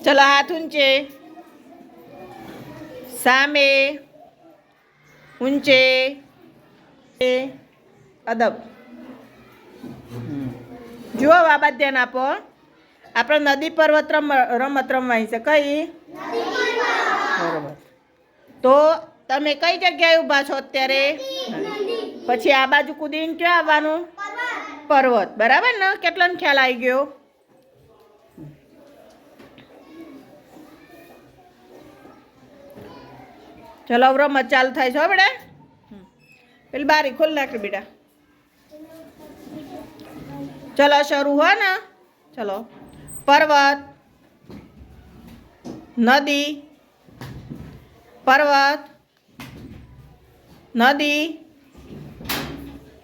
चलो हाथ ऊंचे, सामे, ऊंचे, अदब। जुओ बाबा ध्यान आपो। આપણે નદી પર્વત રમત રમવાની છે કઈ? બરોબર. તો તમે કઈ જગ્યાએ ઊભા છો અત્યારે? પછી આ બાજુ કૂદીને ક્યાં આવવાનું? પર્વત. બરાબર ને? કેટલાનો ખ્યાલ આવી ગયો? ચલો રમત ચાલુ થાય છે બેટા. પેલી બારી ખોલ નાખી બેટા. ચલો શરૂ હો ને. ચલો पर्वत, नदी, पर्वत, नदी,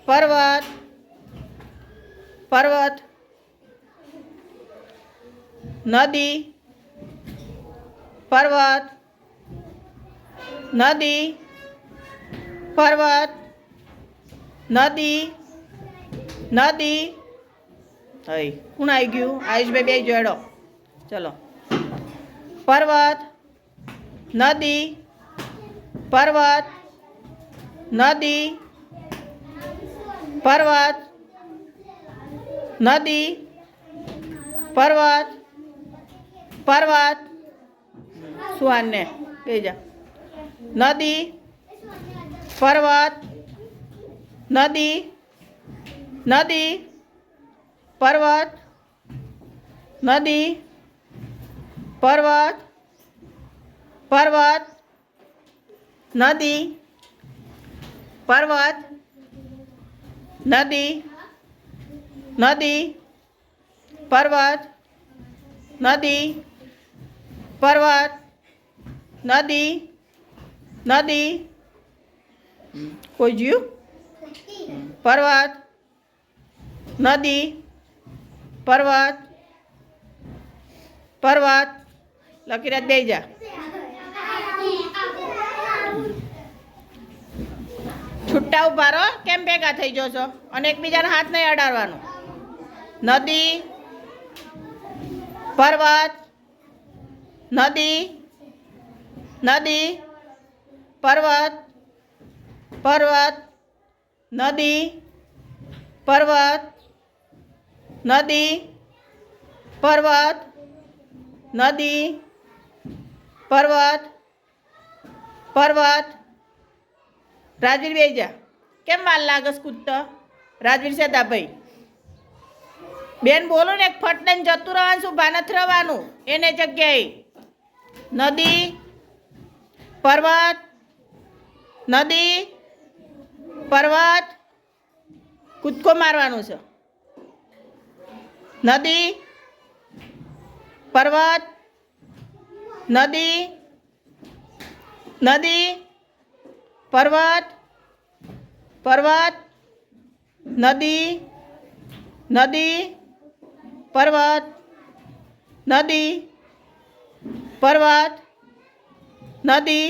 पर्वत, पर्वत, नदी, पर्वत, नदी, पर्वत, नदी, नदी। हई कौन आई गयु? आयुष भाई बे जोड़ो। चलो पर्वत, नदी, पर्वत, नदी, पर्वत, नदी, पर्वत, पर्वत। सुहान ने भेजा। नदी, पर्वत, नदी, नदी, पर्वत, नदी, पर्वत, पर्वत, नदी, पर्वत, नदी, नदी, पर्वत, नदी, पर्वत, नदी, नदी। कोई जीव? पर्वत, नदी, पर्वत, पर्वत। लकी रात दे जा। छुट्टा उभा रहो। केम भेगा थई जशो अने एकबीजाने हाथ नहीं अडाड़वानो। नदी, पर्वत, नदी, नदी, पर्वत, पर्वत, नदी, पर्वत, नदी, पर्वत, नदी, पर्वत, पर्वत। राजवीर बेजा केम माल लागस कूदता? राजवीर सदा भाई बेन बोलो ने फटने जतु रहवानुं छुं भानथ रहवानुं एने जग्याए। नदी, पर्वत, नदी, पर्वत कूदको मारवानुं छे। नदी, पर्वत, नदी, नदी, पर्वत, पर्वत, नदी, नदी, पर्वत, नदी, पर्वत, नदी,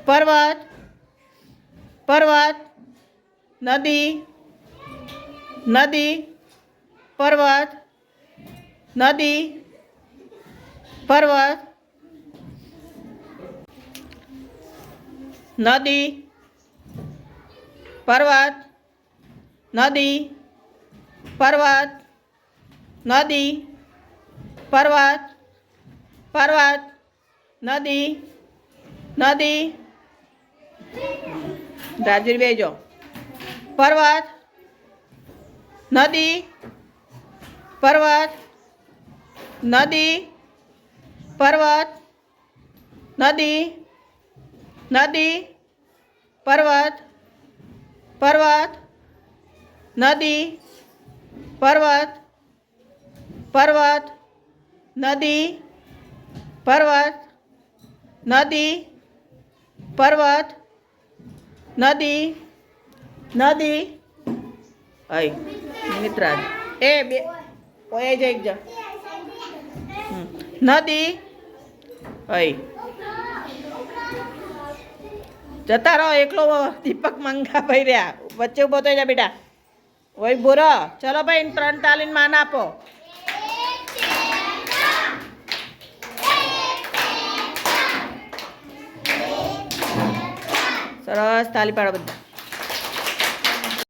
पर्वत, पर्वत, नदी, नदी, पर्वत, नदी, पर्वत, नदी, पर्वत, नदी, पर्वत, नदी, पर्वत, पर्वत, नदी, नदी। राजवीर बेजो। पर्वत, नदी, पर्वत, नदी, पर्वत, नदी, नदी, पर्वत, पर्वत, नदी, पर्वत, पर्वत, नदी, पर्वत, नदी, पर्वत, नदी, नदी। आई मित्राज ए बे ओए जई जा। नदी आई जता रहो एकलो दीपक मंगा भाई रहा बच्चे उभो थई जा बेटा। वही बोरो चलो भाई 3 तालीन मान आपो। સરસ, તાલી પાડો બધા.